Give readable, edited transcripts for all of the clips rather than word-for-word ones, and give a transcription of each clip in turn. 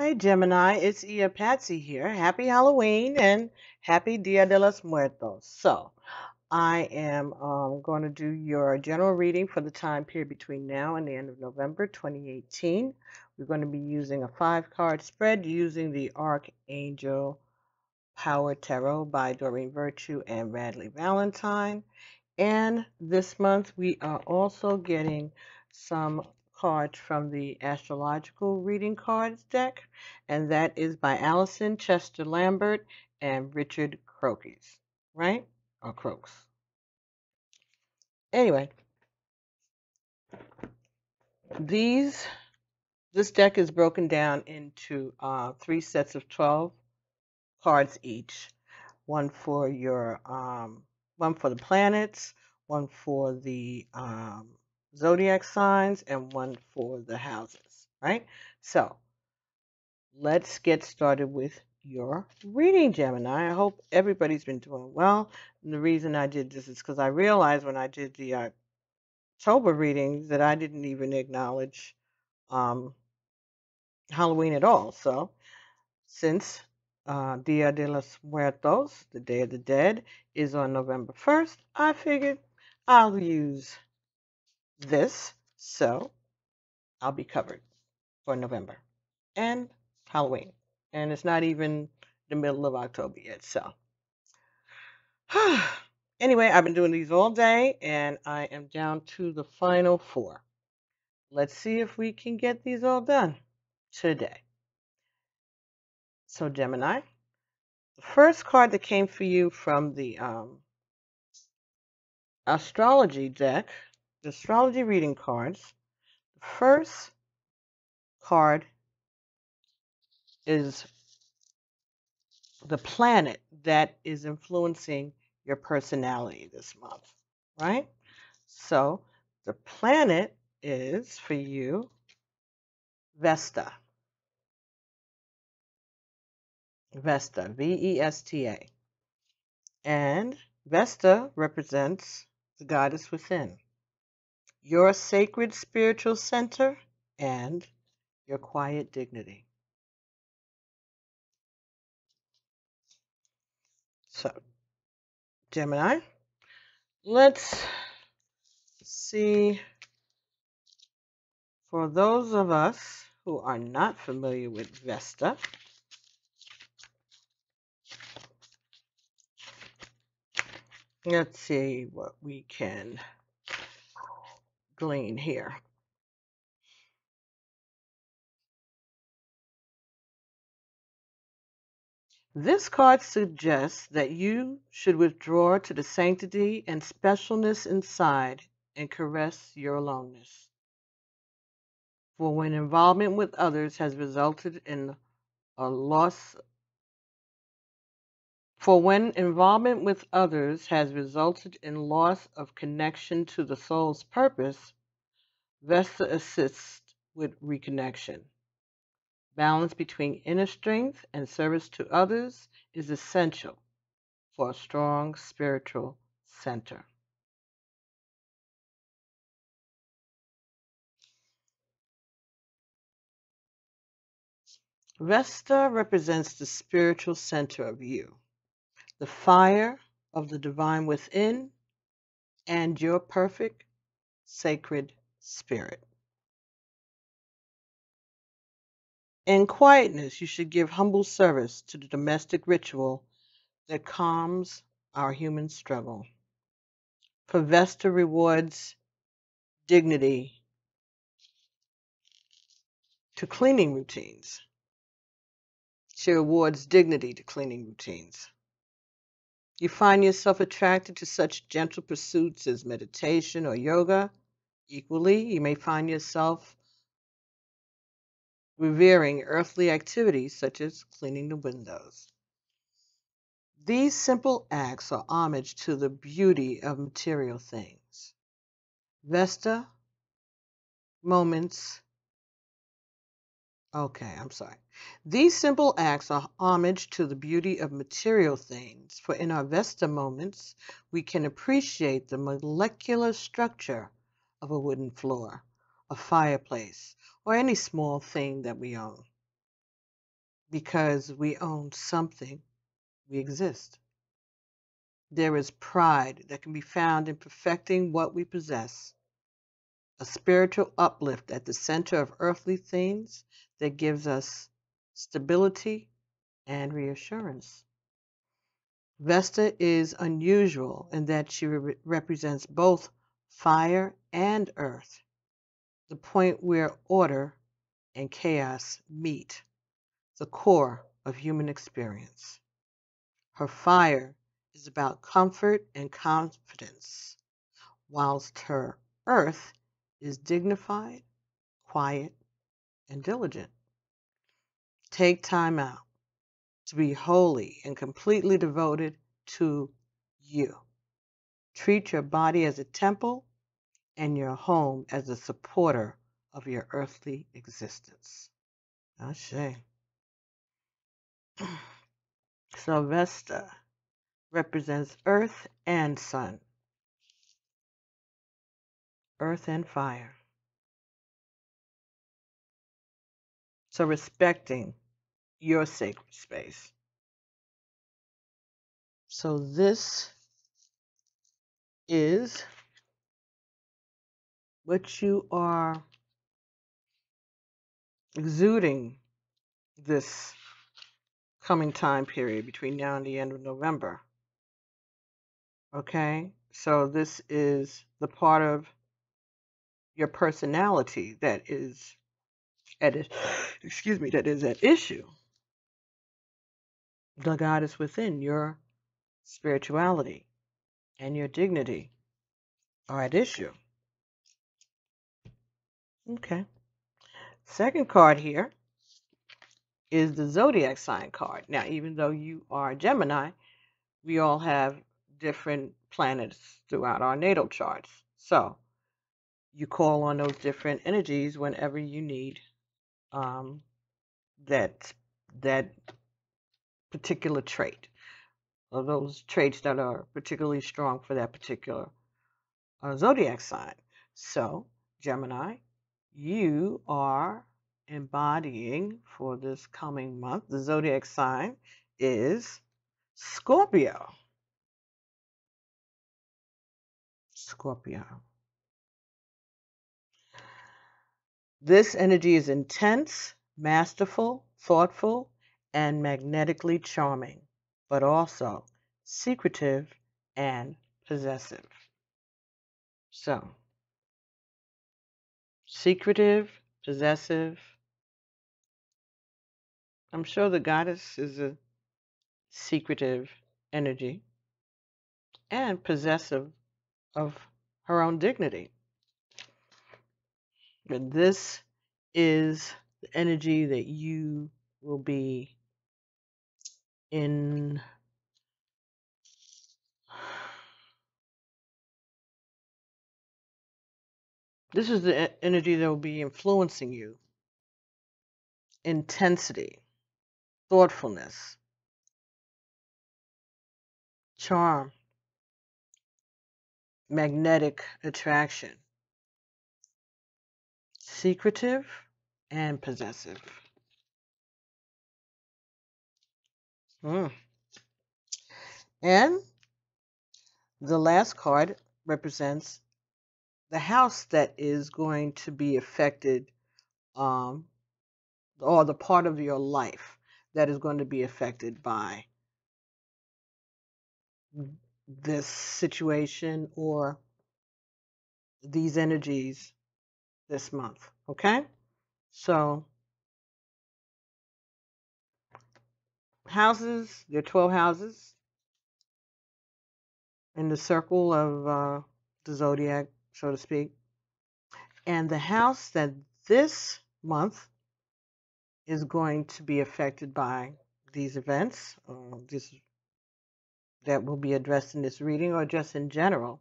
Hi, Gemini. It's Patsy here. Happy Halloween and happy Dia de los Muertos. So, I am going to do your general reading for the time period between now and the end of November 2018. We're going to be using a 5-card spread using the Archangel Power Tarot by Doreen Virtue and R.VALENTINE. And this month we are also getting some cards from the Astrological Reading Cards deck, and that is by ALISON, CHESTER-LAMBERT, and Richard CROOKES, right? Or CROOKES. Anyway, this deck is broken down into 3 sets of 12 cards each. One for the planets, one for the zodiac signs, and one for the houses, right? So let's get started with your reading, Gemini. I hope everybody's been doing well. And the reason I did this is because I realized when I did the October readings that I didn't even acknowledge Halloween at all. So since Dia de los Muertos, the Day of the Dead, is on November 1st, I figured I'll use this, so I'll be covered for November and Halloween. And it's not even the middle of October yet, so. Anyway, I've been doing these all day, and I am down to the final 4. Let's see if we can get these all done today. So, Gemini, the first card that came for you from the astrology deck, the astrology reading cards, the first card is the planet that is influencing your personality this month, right? So the planet is for you Vesta. Vesta, V-E-S-T-A. And Vesta represents the goddess within, your sacred spiritual center, and your quiet dignity. So, Gemini, let's see. For those of us who are not familiar with Vesta, let's see what we can glean here. This card suggests that you should withdraw to the sanctity and specialness inside and caress your aloneness. For when involvement with others has resulted in a loss of connection to the soul's purpose, Vesta assists with reconnection. Balance between inner strength and service to others is essential for a strong spiritual center. Vesta represents the spiritual center of you, the fire of the divine within, and your perfect sacred spirit. In quietness, you should give humble service to the domestic ritual that calms our human struggle. For Vesta rewards dignity to cleaning routines. She awards dignity to cleaning routines. You find yourself attracted to such gentle pursuits as meditation or yoga. Equally, you may find yourself revering earthly activities such as cleaning the windows. These simple acts are homage to the beauty of material things. Vesta moments. These simple acts are homage to the beauty of material things, for in our Vesta moments, we can appreciate the molecular structure of a wooden floor, a fireplace, or any small thing that we own. because we own something, we exist. There is pride that can be found in perfecting what we possess, a spiritual uplift at the center of earthly things that gives us stability and reassurance. Vesta is unusual in that she represents both fire and earth, the point where order and chaos meet, the core of human experience. Her fire is about comfort and confidence, whilst her earth is dignified, quiet, and diligent. Take time out to be wholly and completely devoted to you. Treat your body as a temple and your home as a supporter of your earthly existence. Ashe. So Vesta represents earth and sun, earth and fire. So respecting your sacred space. So this is what you are exuding this coming time period between now and the end of November. Okay? So this is the part of your personality that is at that is at issue. The goddess within, your spirituality and your dignity are at issue. Okay. Second card here is the zodiac sign card. Now, even though you are Gemini, we all have different planets throughout our natal charts. So you call on those different energies whenever you need that particular trait, or those traits that are particularly strong for that particular zodiac sign. So, Gemini, you are embodying for this coming month. The zodiac sign is Scorpio. Scorpio. This energy is intense, masterful, thoughtful, and magnetically charming, but also secretive and possessive. So, secretive, possessive. I'm sure the goddess is a secretive energy and possessive of her own dignity. But this is the energy that you will be in. This is the energy that will be influencing you. Intensity, thoughtfulness, charm, magnetic attraction, secretive and possessive. And the last card represents the house that is going to be affected, or the part of your life that is going to be affected by this situation or these energies this month. Okay? So, houses, there are 12 houses in the circle of the zodiac, so to speak. And the house that this month is going to be affected by these events, that will be addressed in this reading, or just in general,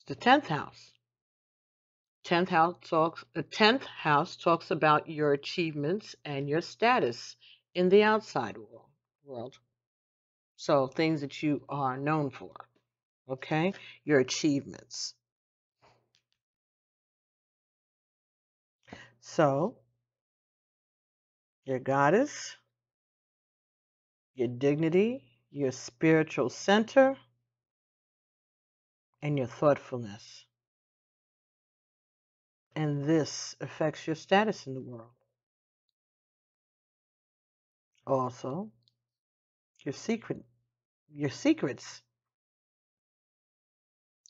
the 10th house. The 10th house talks about your achievements and your status in the outside world. So things that you are known for, okay? Your achievements. So your goddess, your dignity, your spiritual center, and your thoughtfulness. And this affects your status in the world. Also, your secrets,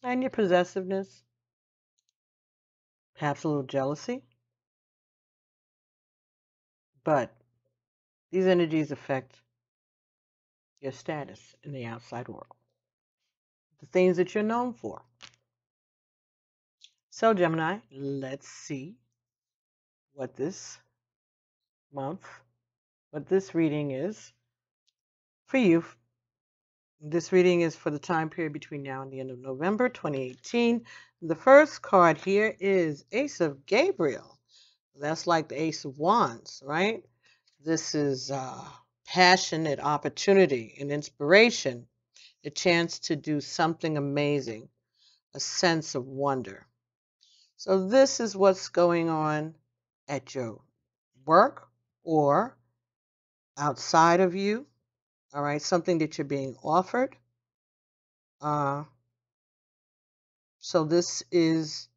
and your possessiveness, perhaps a little jealousy. But these energies affect your status in the outside world, the things that you're known for. So, Gemini, let's see what this month, what this reading is for you. This reading is for the time period between now and the end of November 2018. The first card here is Ace of Gabriel. That's like the Ace of Wands, right? This is passionate opportunity and inspiration, a chance to do something amazing, a sense of wonder. So this is what's going on at your work or outside of you, all right? Something that you're being offered. So this is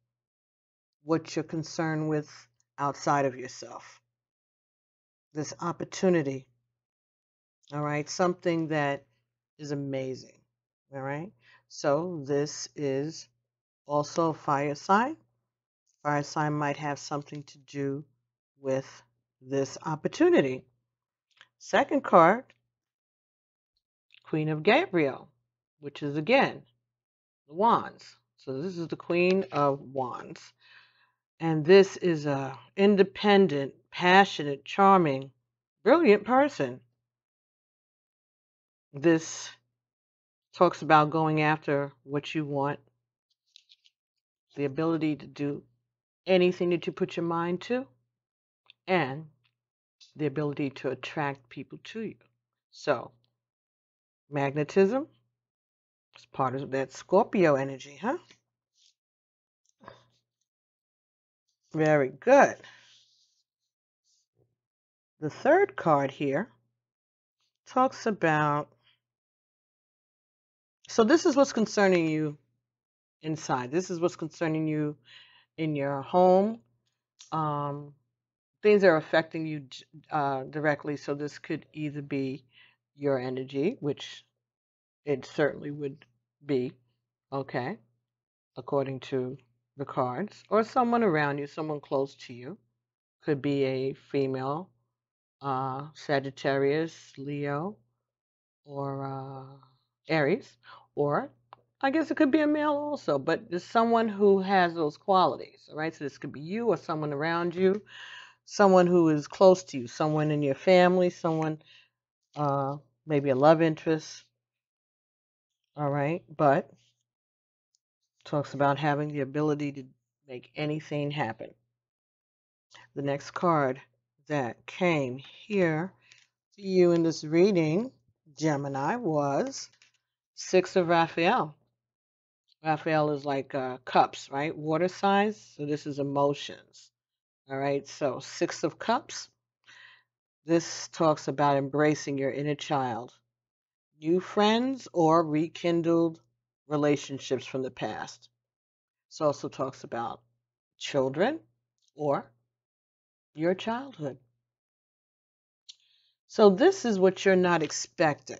what you're concerned with outside of yourself. This opportunity, all right? Something that is amazing, all right? So this is also a fire sign. Fire sign might have something to do with this opportunity. Second card, Queen of Gabriel, which is again the Wands. So this is the Queen of Wands. And this is a independent, passionate, charming, brilliant person. This talks about going after what you want, the ability to do anything that you put your mind to, and the ability to attract people to you. So, magnetism is part of that Scorpio energy, huh? Very good. The third card here talks about, so this is what's concerning you inside. This is what's concerning you in your home. Things are affecting you directly. So this could either be your energy, which it certainly would be, okay, according to the cards, or someone around you, someone close to you. Could be a female, Sagittarius, Leo, or Aries, or I guess it could be a male also, but it's someone who has those qualities, all right? So this could be you or someone around you, someone who is close to you, someone in your family, someone, maybe a love interest, all right? But talks about having the ability to make anything happen. The next card that came here to you in this reading, Gemini, was Six of Raphael. Raphael is like cups, right? Water signs. So this is emotions. All right. So Six of Cups. This talks about embracing your inner child, new friends, or rekindled relationships from the past. This also talks about children or your childhood. So this is what you're not expecting.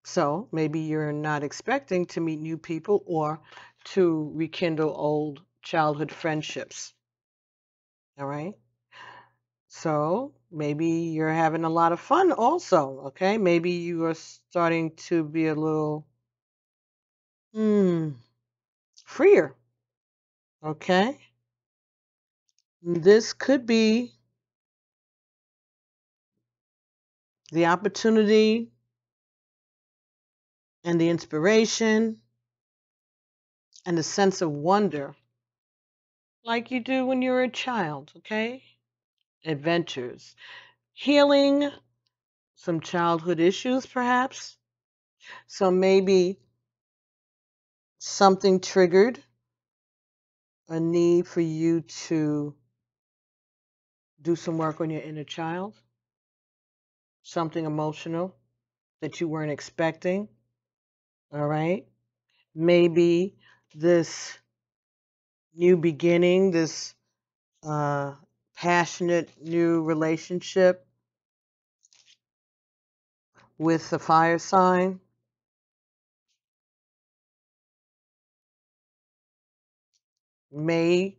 So maybe you're not expecting to meet new people or to rekindle old childhood friendships. All right. So maybe you're having a lot of fun also. Okay. Maybe you are starting to be a little freer. Okay. This could be the opportunity and the inspiration and the sense of wonder like you do when you're a child. Okay. Adventures, healing some childhood issues, perhaps. So maybe something triggered a need for you to do some work on your inner child, something emotional that you weren't expecting. All right. Maybe this new beginning, this passionate new relationship with the fire sign may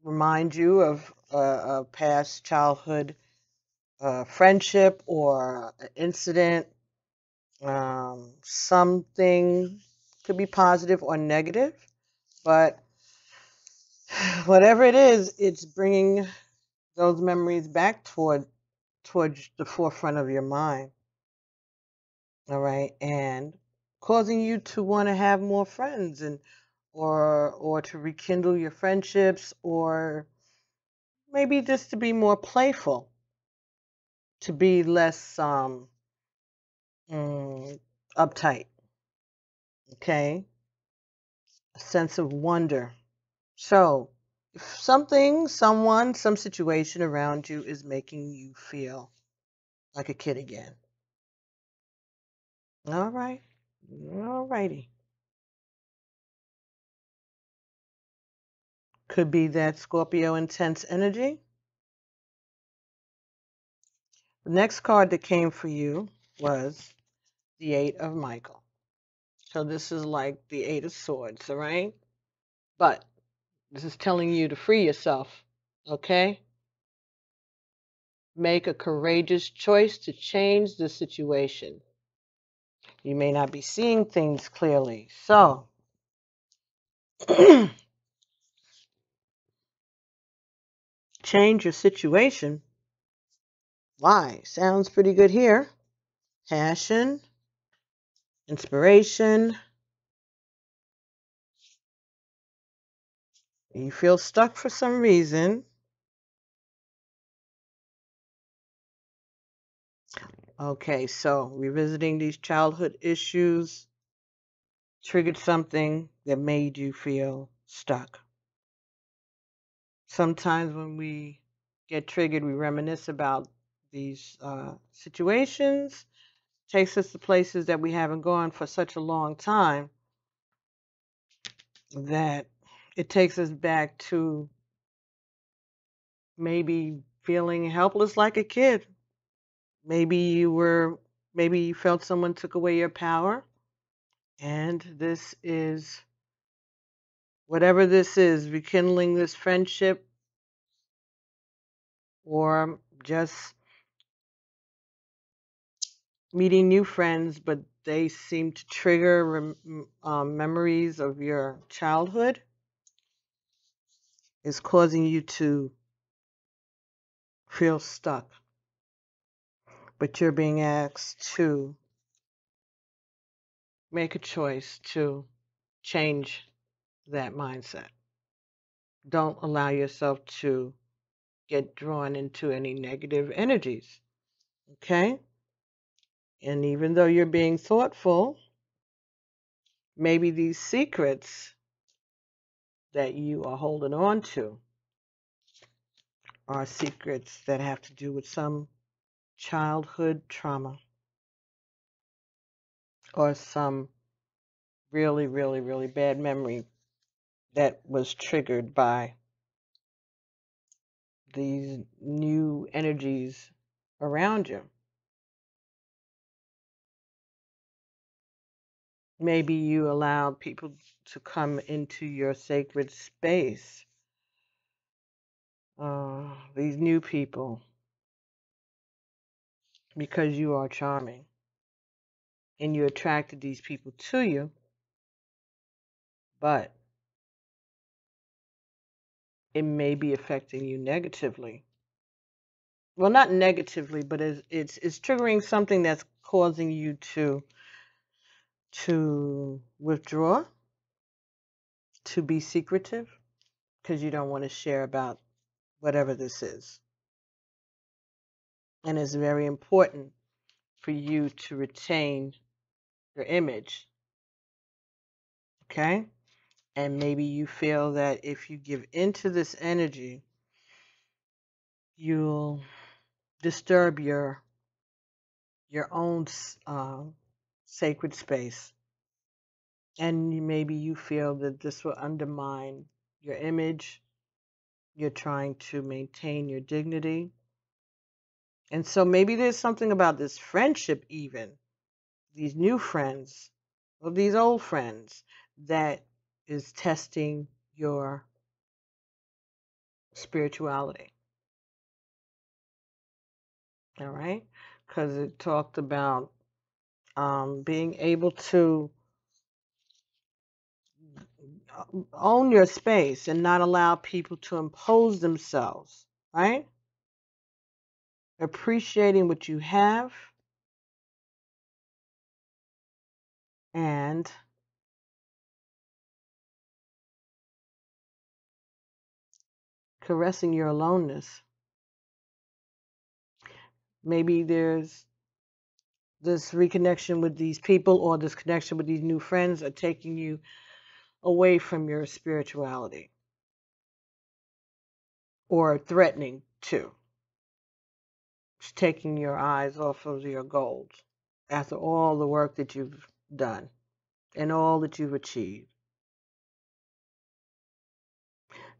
remind you of a past childhood friendship or an incident. Something could be positive or negative, but whatever it is, it's bringing those memories back towards the forefront of your mind. All right, and causing you to want to have more friends and or to rekindle your friendships, or maybe just to be more playful, to be less uptight. Okay, a sense of wonder. So, if something, someone, some situation around you is making you feel like a kid again. All right. All righty. Could be that Scorpio intense energy. The next card that came for you was the Eight of Michael. So this is like the Eight of Swords, all right? But this is telling you to free yourself, okay? Make a courageous choice to change the situation. You may not be seeing things clearly. So, change your situation. Why? Sounds pretty good here. Passion, inspiration. You feel stuck for some reason. Okay, so revisiting these childhood issues triggered something that made you feel stuck. Sometimes when we get triggered, we reminisce about these situations, takes us to places that we haven't gone for such a long time that it takes us back to maybe feeling helpless like a kid. Maybe you felt someone took away your power, and this is whatever this is, rekindling this friendship or just meeting new friends, but they seem to trigger memories of your childhood, is causing you to feel stuck. But you're being asked to make a choice to change that mindset. Don't allow yourself to get drawn into any negative energies, okay? And even though you're being thoughtful, maybe these secrets that you are holding on to are secrets that have to do with some childhood trauma or some really, really, really bad memory that was triggered by these new energies around you. Maybe you allowed people to come into your sacred space, these new people, because you are charming and you attracted these people to you, but it may be affecting you negatively. Well, not negatively, but it's triggering something that's causing you to withdraw, to be secretive, because you don't want to share about whatever this is. And it's very important for you to retain your image, okay? And maybe you feel that if you give into this energy, you'll disturb your own sacred space, and maybe you feel that this will undermine your image. You're trying to maintain your dignity, and so maybe there's something about this friendship, even these new friends or these old friends, that is testing your spirituality. All right, because it talked about being able to own your space and not allow people to impose themselves, right? Appreciating what you have and caressing your aloneness. Maybe there's this reconnection with these people or this connection with these new friends are taking you away from your spirituality or threatening to. It's taking your eyes off of your goals after all the work that you've done and all that you've achieved.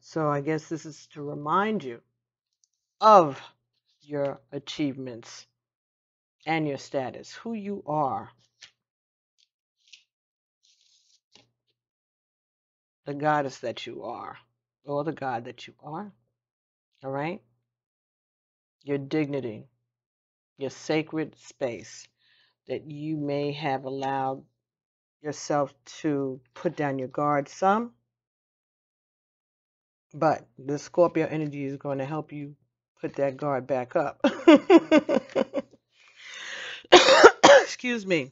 So I guess this is to remind you of your achievements and your status, who you are, the goddess that you are, or the god that you are, all right? Your dignity, your sacred space that you may have allowed yourself to put down your guard some, but the Scorpio energy is going to help you put that guard back up. Excuse me.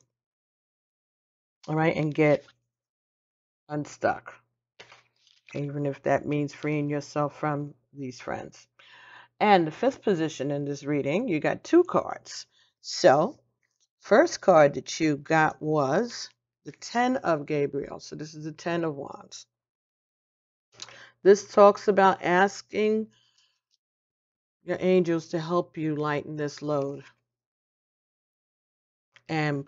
All right, and get unstuck, even if that means freeing yourself from these friends. And the fifth position in this reading, you got two cards. So, first card that you got was the Ten of Gabriel. So this is the Ten of Wands. This talks about asking your angels to help you lighten this load. And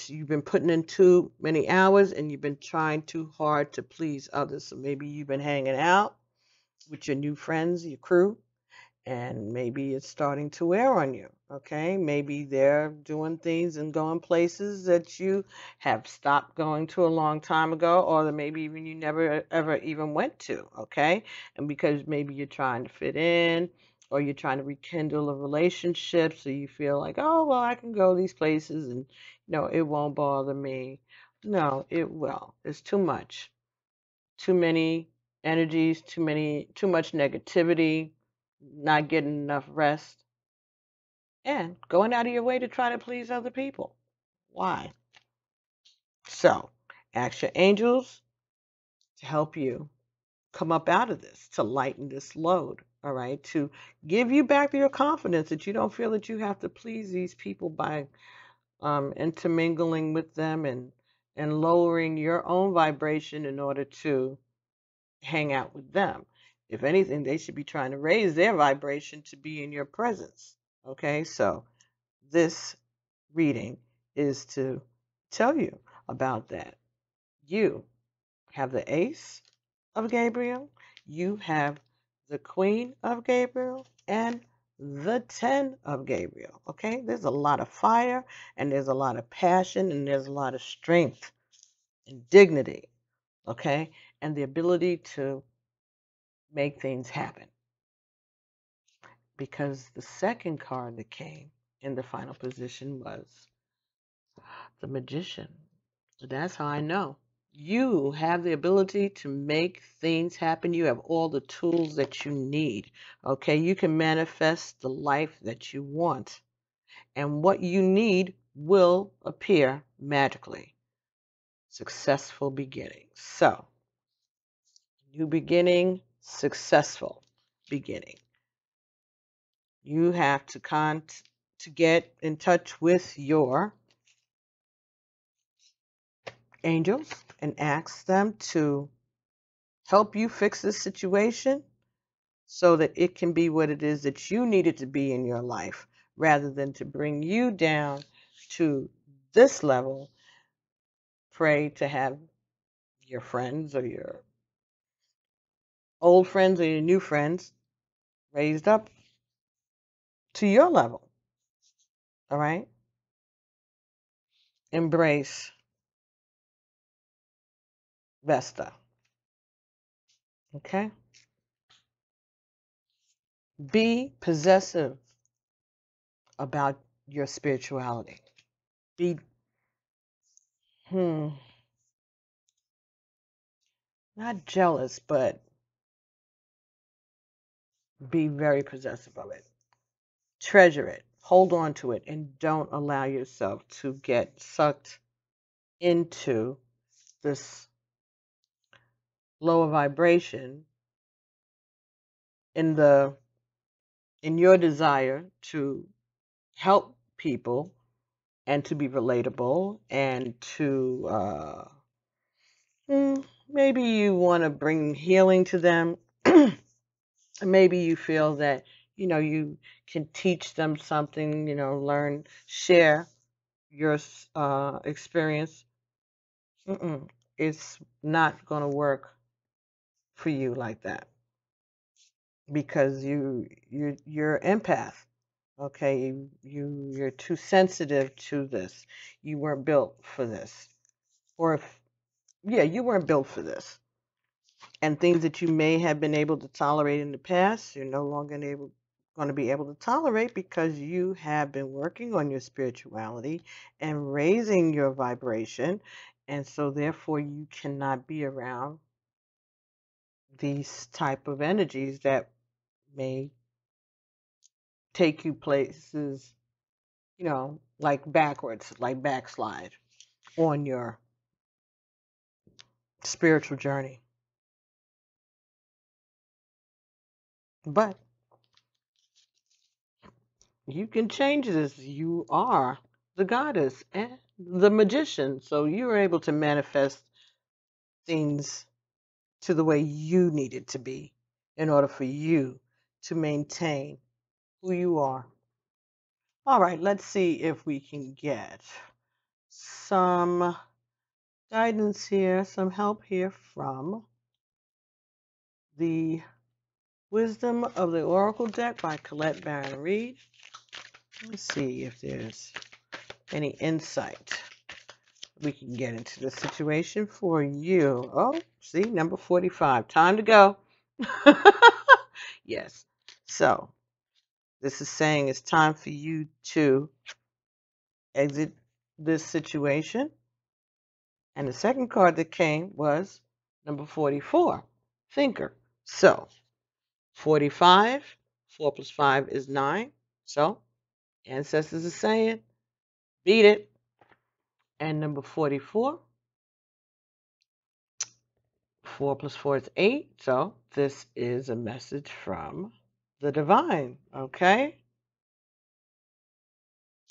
you've been putting in too many hours and you've been trying too hard to please others. So maybe you've been hanging out with your new friends, your crew, and maybe it's starting to wear on you, okay? Maybe they're doing things and going places that you have stopped going to a long time ago, or that maybe even you never ever even went to, okay? And because maybe you're trying to fit in, or you're trying to rekindle a relationship, so you feel like, oh, well, I can go these places and, it won't bother me. No, it will. It's too much. Too many energies, too much negativity, not getting enough rest, and going out of your way to try to please other people. Why? So, ask your angels to help you come up out of this, to lighten this load, all right? To give you back your confidence that you don't feel that you have to please these people by intermingling with them and lowering your own vibration in order to hang out with them. If anything, they should be trying to raise their vibration to be in your presence. Okay, so this reading is to tell you about that. You have the Ace of Gabriel, you have the Queen of Gabriel, and the Ten of Gabriel. Okay, there's a lot of fire, and there's a lot of passion, and there's a lot of strength and dignity. Okay, and the ability to make things happen. Because the second card that came in the final position was the Magician. So that's how I know. You have the ability to make things happen. You have all the tools that you need. Okay, you can manifest the life that you want. And what you need will appear magically. Successful beginning. So, new beginning, successful beginning. You have to get in touch with your angels and ask them to help you fix this situation so that it can be what it is that you need it to be in your life, rather than to bring you down to this level. Pray to have your friends or your old friends or your new friends raised up to your level. All right? Embrace Vesta. Okay? Be possessive about your spirituality. Be not jealous, but be very possessive of it. Treasure it. Hold on to it, and don't allow yourself to get sucked into this lower vibration in your desire to help people and to be relatable and to maybe you want to bring healing to them. Maybe you feel that you can teach them something, learn, share your experience. It's not going to work for you like that, because you're empath. Okay, you're too sensitive to this. You weren't built for this. Or if yeah, you weren't built for this. And things that you may have been able to tolerate in the past, you're no longer going to be able to tolerate, because you have been working on your spirituality and raising your vibration. And so therefore you cannot be around these type of energies that may take you places, like backwards, like backslide on your spiritual journey. But you can change this. You are the goddess and the magician, so you're able to manifest things to the way you need it to be in order for you to maintain who you are. All right, let's see if we can get some guidance here, some help here from the Wisdom of the Oracle deck by Colette Baron-REID. Let's see if there's any insight we can get into the situation for you. Oh, see, number 45. Time to go. Yes. So, this is saying it's time for you to exit this situation. And the second card that came was number 44, Thinker. So, 45, 4 plus 5 is 9. So, ancestors are saying, beat it. And number 44, 4 plus 4 is 8. So, this is a message from the divine, okay?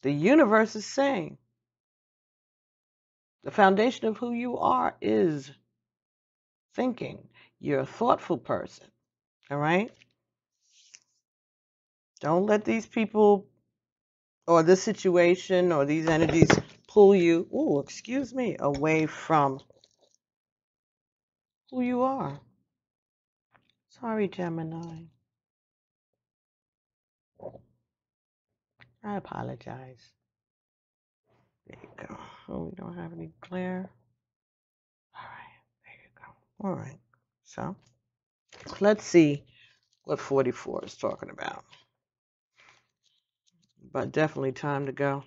The universe is saying the foundation of who you are is thinking. You're a thoughtful person, all right? Don't let these people or this situation or these energies pull you, excuse me, away from who you are. Sorry, Gemini. I apologize. There you go. Oh, we don't have any glare. All right, there you go. All right, so let's see what 44 is talking about. But definitely time to go.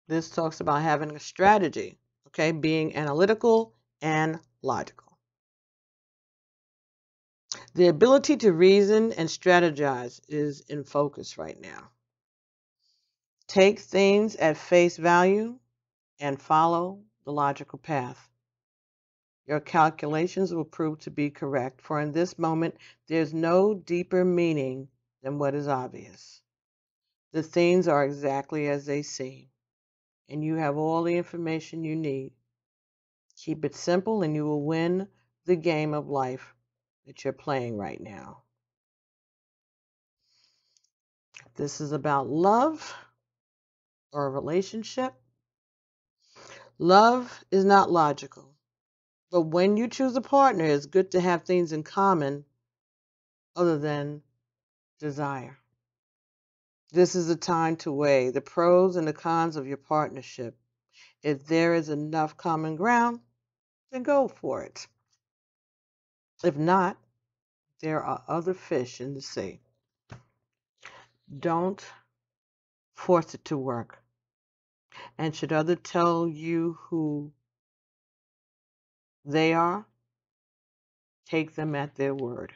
This talks about having a strategy, okay, being analytical and logical. The ability to reason and strategize is in focus right now. Take things at face value and follow the logical path. Your calculations will prove to be correct, for in this moment, there's no deeper meaning than what is obvious. The things are exactly as they seem, and you have all the information you need. Keep it simple, and you will win the game of life that you're playing right now. This is about love or a relationship. Love is not logical, but when you choose a partner, it's good to have things in common other than desire. This is a time to weigh the pros and the cons of your partnership. If there is enough common ground, then go for it. If not, there are other fish in the sea. Don't force it to work. And should others tell you who they are, take them at their word.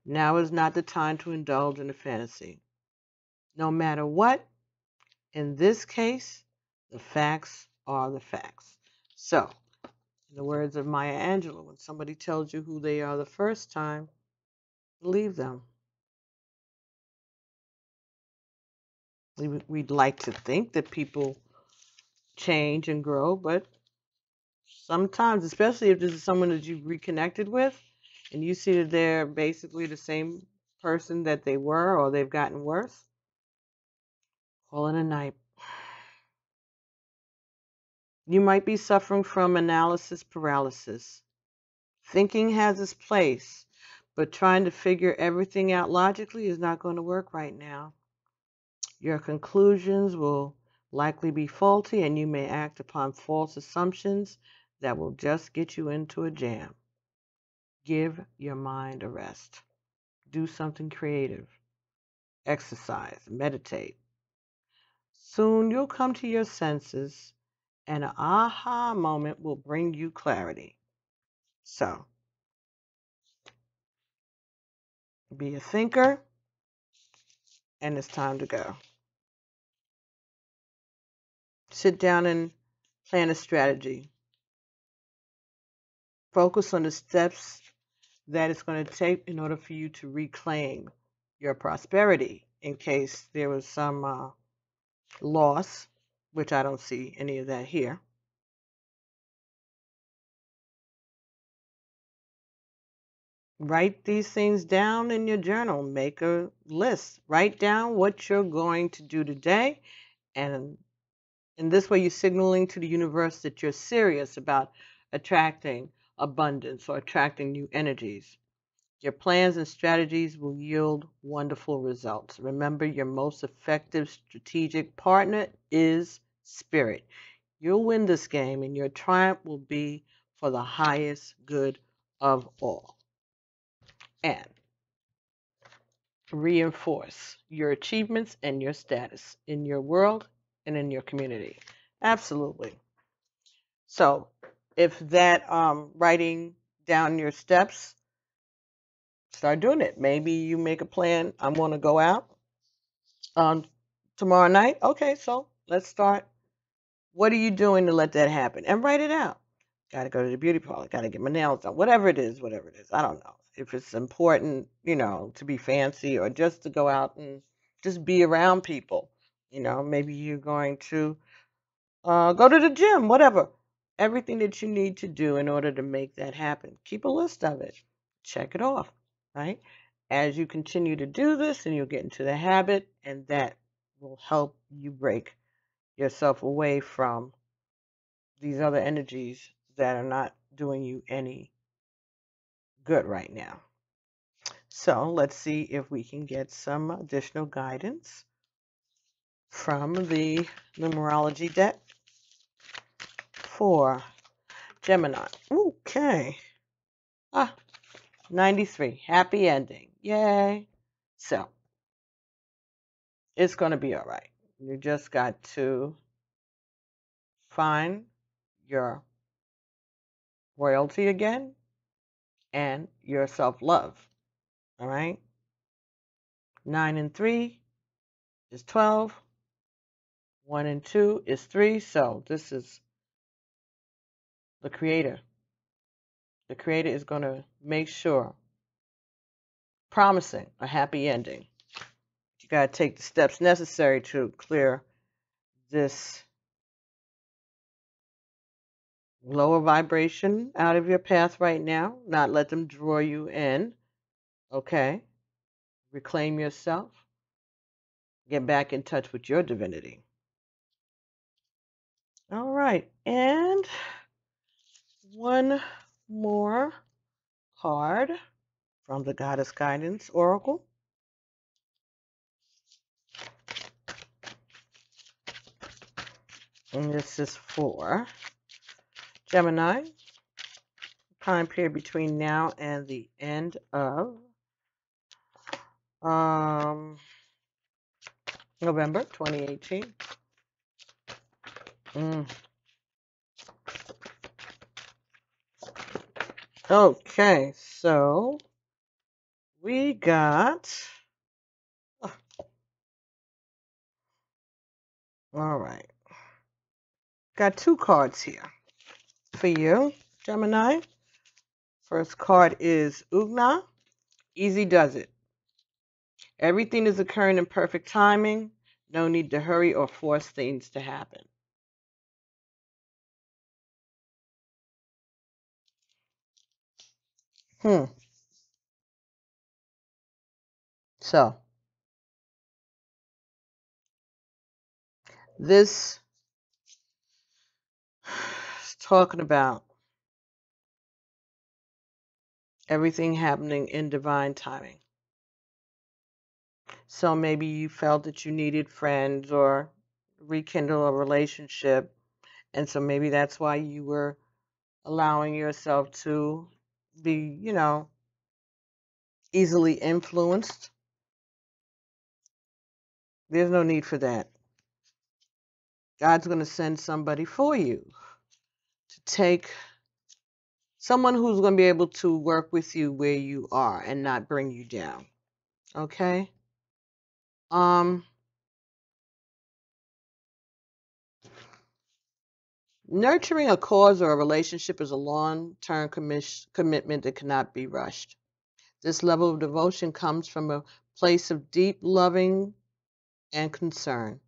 Now is not the time to indulge in a fantasy. No matter what, in this case, the facts are the facts. So, in the words of Maya Angelou, when somebody tells you who they are the first time, believe them. We'd like to think that people change and grow, but sometimes, especially if this is someone that you've reconnected with, and you see that they're basically the same person that they were or they've gotten worse, call it a night. You might be suffering from analysis paralysis. Thinking has its place, but trying to figure everything out logically is not going to work right now. Your conclusions will likely be faulty, and you may act upon false assumptions that will just get you into a jam. Give your mind a rest. Do something creative. Exercise, meditate. Soon you'll come to your senses, and an aha moment will bring you clarity. So, be a thinker, and it's time to go. Sit down and plan a strategy. Focus on the steps that it's going to take in order for you to reclaim your prosperity in case there was some loss, which I don't see any of that here. Write these things down in your journal. Make a list. Write down what you're going to do today. And in this way, you're signaling to the universe that you're serious about attracting abundance or attracting new energies. Your plans and strategies will yield wonderful results. Remember, your most effective strategic partner is spirit. You'll win this game, and your triumph will be for the highest good of all. And reinforce your achievements and your status in your world and in your community. Absolutely. So if that writing down your steps, start doing it. Maybe you make a plan. I'm going to go out tomorrow night. Okay, so let's start. What are you doing to let that happen? And write it out. Got to go to the beauty parlor. Got to get my nails done. Whatever it is, whatever it is. I don't know. If it's important, to be fancy or just to go out and just be around people. Maybe you're going to go to the gym, whatever. Everything that you need to do in order to make that happen. Keep a list of it. Check it off, right? As you continue to do this, and you'll get into the habit, and that will help you break yourself away from these other energies that are not doing you any good right now. So let's see if we can get some additional guidance from the numerology deck for Gemini. Okay. 93. Happy ending. Yay. So it's going to be all right. You just got to find your royalty again and your self-love. All right. 9 and 3 is 12. 1 and 2 is 3. So this is the creator. The creator is going to make sure, promising a happy ending. You got to take the steps necessary to clear this lower vibration out of your path right now. Not let them draw you in. Okay? Reclaim yourself. Get back in touch with your divinity. All right. And one more card from the Goddess Guidance Oracle. And this is for Gemini, time period between now and the end of November 2018. Okay, so we got, all right, got two cards here for you, Gemini. First card is Ugna, easy does it. Everything is occurring in perfect timing. No need to hurry or force things to happen. So, this is talking about everything happening in divine timing. So maybe you felt that you needed friends or rekindle a relationship. And so maybe that's why you were allowing yourself to be, easily influenced. There's no need for that. God's going to send somebody for you to take someone who's going to be able to work with you where you are and not bring you down. Okay? Nurturing a cause or a relationship is a long-term commitment that cannot be rushed. This level of devotion comes from a place of deep loving and concern.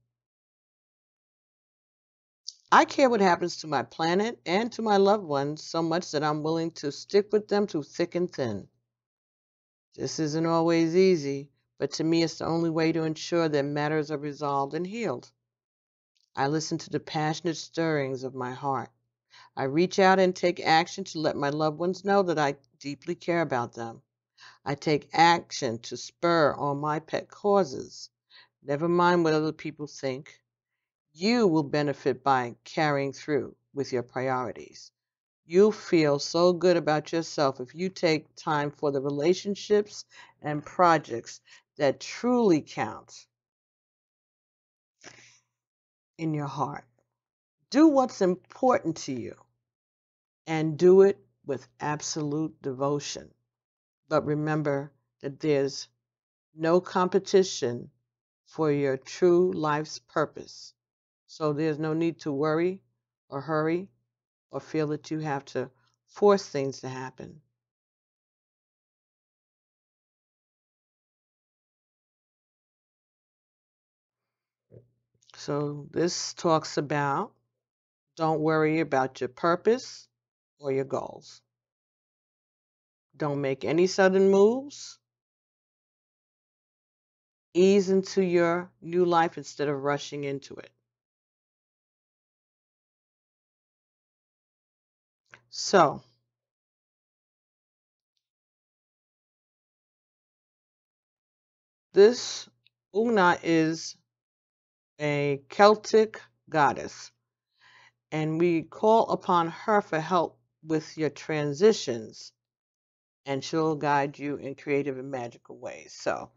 I care what happens to my planet and to my loved ones so much that I'm willing to stick with them through thick and thin. This isn't always easy, but to me it's the only way to ensure that matters are resolved and healed. I listen to the passionate stirrings of my heart. I reach out and take action to let my loved ones know that I deeply care about them. I take action to spur on my pet causes. Never mind what other people think. You will benefit by carrying through with your priorities. You'll feel so good about yourself if you take time for the relationships and projects that truly count in your heart. Do what's important to you and do it with absolute devotion. But remember that there's no competition for your true life's purpose. So there's no need to worry or hurry or feel that you have to force things to happen. So this talks about don't worry about your purpose or your goals. Don't make any sudden moves. Ease into your new life instead of rushing into it. So, this Una is a Celtic goddess, and we call upon her for help with your transitions, and she'll guide you in creative and magical ways. So,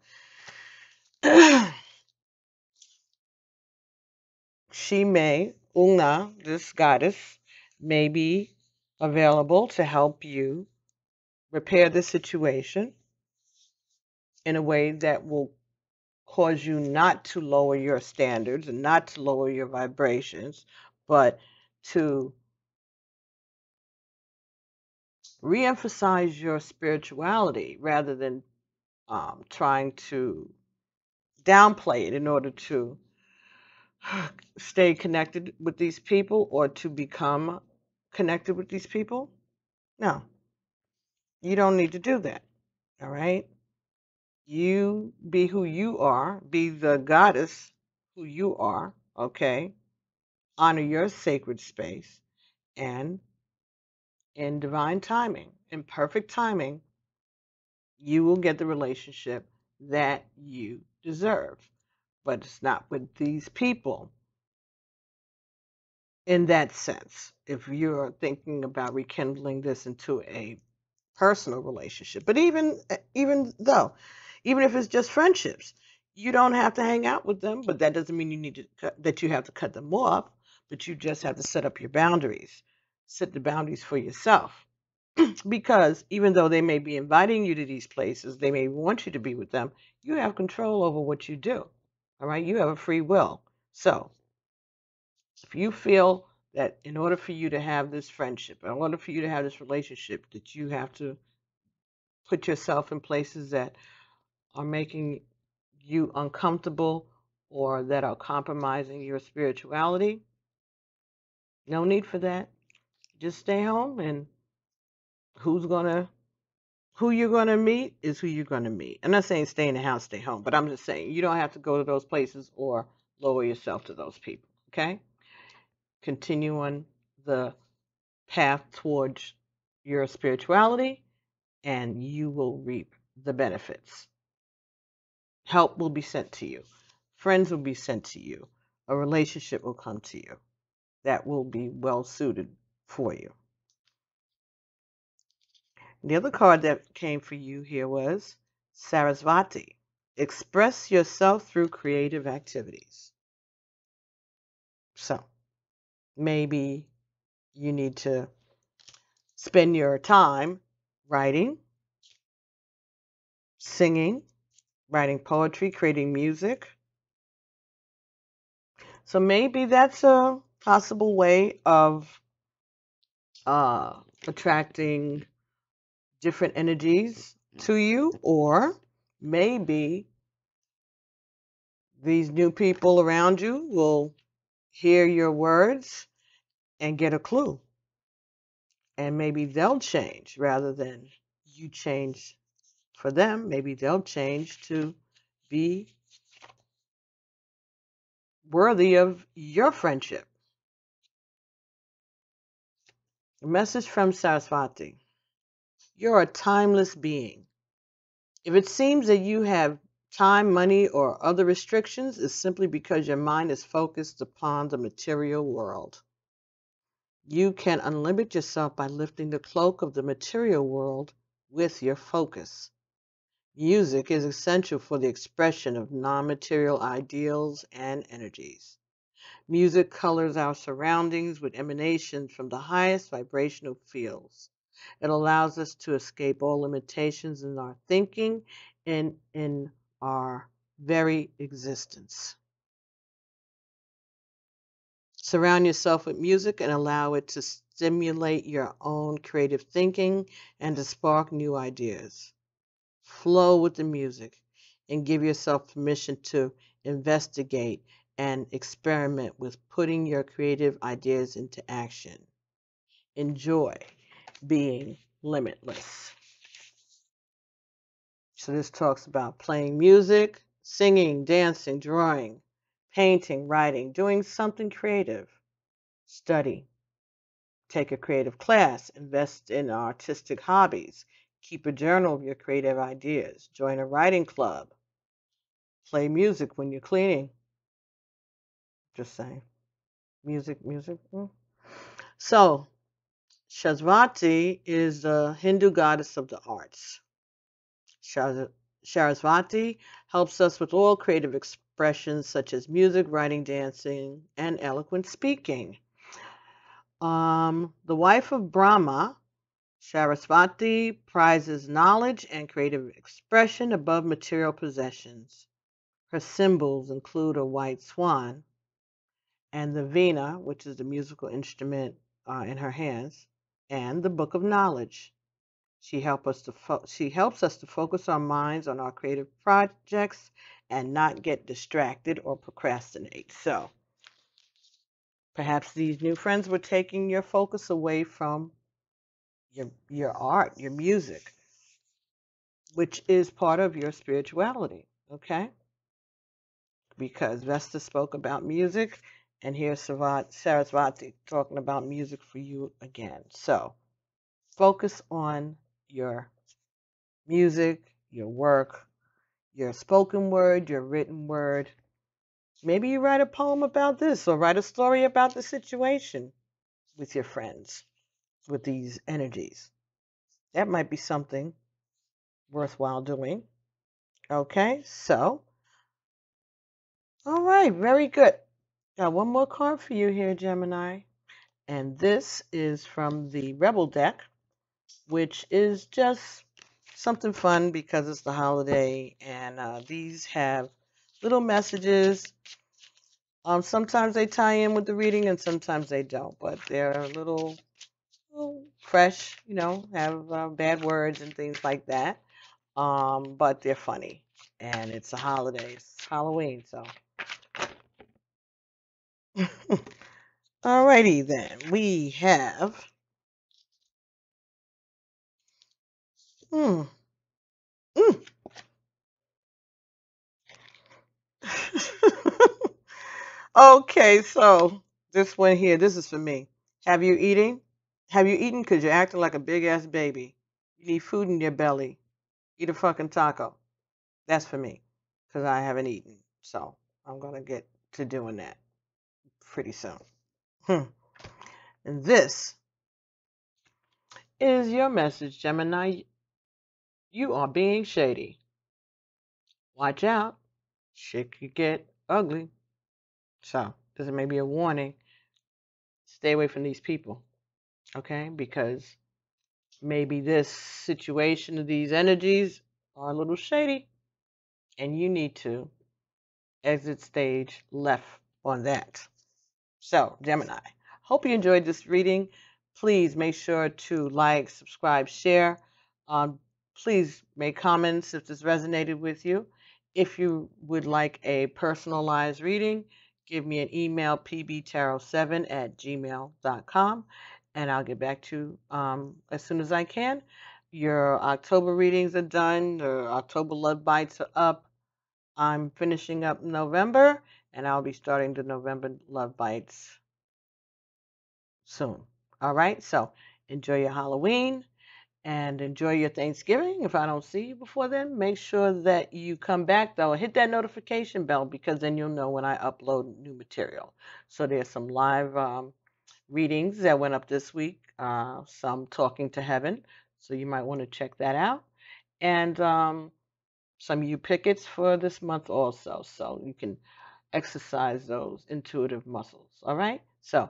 Una, this goddess, may be available to help you repair the situation in a way that will cause you not to lower your standards and not to lower your vibrations, but to reemphasize your spirituality rather than trying to downplay it in order to stay connected with these people or to become connected with these people. No, you don't need to do that. All right? You be who you are, be the goddess who you are, okay? Honor your sacred space, and in divine timing, in perfect timing, you will get the relationship that you deserve. But it's not with these people in that sense. If you're thinking about rekindling this into a personal relationship, but even though, even if it's just friendships, you don't have to hang out with them. But that doesn't mean you need to that you have to cut them off. But you just have to set up your boundaries, set the boundaries for yourself. Because even though they may be inviting you to these places, they may want you to be with them, you have control over what you do. All right? You have a free will. So if you feel that in order for you to have this friendship, in order for you to have this relationship, that you have to put yourself in places that are making you uncomfortable or that are compromising your spirituality, no need for that. Just stay home, and who you're gonna meet is who you're gonna meet. I'm not saying stay in the house, stay home, but I'm just saying you don't have to go to those places or lower yourself to those people. Okay? Continue on the path towards your spirituality, and you will reap the benefits. Help will be sent to you. Friends will be sent to you. A relationship will come to you that will be well suited for you. The other card that came for you here was Sarasvati. Express yourself through creative activities. So maybe you need to spend your time writing, singing, writing poetry, creating music. So maybe that's a possible way of attracting different energies to you, or maybe these new people around you will hear your words and get a clue, and maybe they'll change rather than you change for them. Maybe they'll change to be worthy of your friendship. A message from Sarasvati. You're a timeless being. If it seems that you have time, money, or other restrictions, it's simply because your mind is focused upon the material world. You can unlimit yourself by lifting the cloak of the material world with your focus. Music is essential for the expression of non-material ideals and energies. Music colors our surroundings with emanations from the highest vibrational fields. It allows us to escape all limitations in our thinking and in our very existence. Surround yourself with music and allow it to stimulate your own creative thinking and to spark new ideas. Flow with the music and give yourself permission to investigate and experiment with putting your creative ideas into action. Enjoy being limitless. So this talks about playing music, singing, dancing, drawing, painting, writing, doing something creative. Study. Take a creative class. Invest in artistic hobbies. Keep a journal of your creative ideas. Join a writing club. Play music when you're cleaning. Just saying. Music, music. So, Sarasvati is the Hindu goddess of the arts. Sarasvati helps us with all creative expressions such as music, writing, dancing, and eloquent speaking. The wife of Brahma, Sarasvati prizes knowledge and creative expression above material possessions. Her symbols include a white swan and the veena, which is the musical instrument in her hands, and the book of knowledge. She helps us to focus our minds on our creative projects and not get distracted or procrastinate. So perhaps these new friends were taking your focus away from your art, your music, which is part of your spirituality, okay? Because Vesta spoke about music, and here's Sarasvati talking about music for you again. So focus on your music, your work, your spoken word, your written word. Maybe you write a poem about this or write a story about the situation with your friends, with these energies. That might be something worthwhile doing. Okay, so, all right, very good. Got one more card for you here, Gemini. And this is from the Rebel deck, which is just something fun because it's the holiday. And these have little messages. Sometimes they tie in with the reading and sometimes they don't. But they're a little fresh, have bad words and things like that. But they're funny. And it's a holiday. It's Halloween, so. Alrighty then. We have mm, mm. Okay, so this one here, this is for me. Have you eaten? Have you eaten? Because you're acting like a big ass baby. You need food in your belly. Eat a fucking taco. That's for me. Because I haven't eaten. So I'm going to get to doing that pretty soon. And this is your message, Gemini. You are being shady. Watch out. Shit could get ugly. So this may be a warning. Stay away from these people. Okay? Because maybe this situation, these energies are a little shady, and you need to exit stage left on that. So, Gemini, hope you enjoyed this reading. Please make sure to like, subscribe, share. Please make comments if this resonated with you. If you would like a personalized reading, give me an email, pbtarot7@gmail.com, and I'll get back to you as soon as I can. Your October readings are done. The October Love Bites are up. I'm finishing up November, and I'll be starting the November Love Bites soon. All right, so enjoy your Halloween and enjoy your Thanksgiving. If I don't see you before then, make sure that you come back, though. Hit that notification bell because then you'll know when I upload new material. So there's some live readings that went up this week, some Talking to Heaven. So you might want to check that out. And some you pickets for this month also. So you can exercise those intuitive muscles. All right? So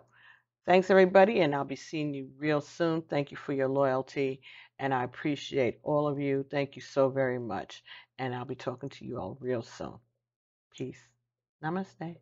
thanks, everybody, and I'll be seeing you real soon. Thank you for your loyalty, and I appreciate all of you. Thank you so very much, and I'll be talking to you all real soon. Peace. Namaste.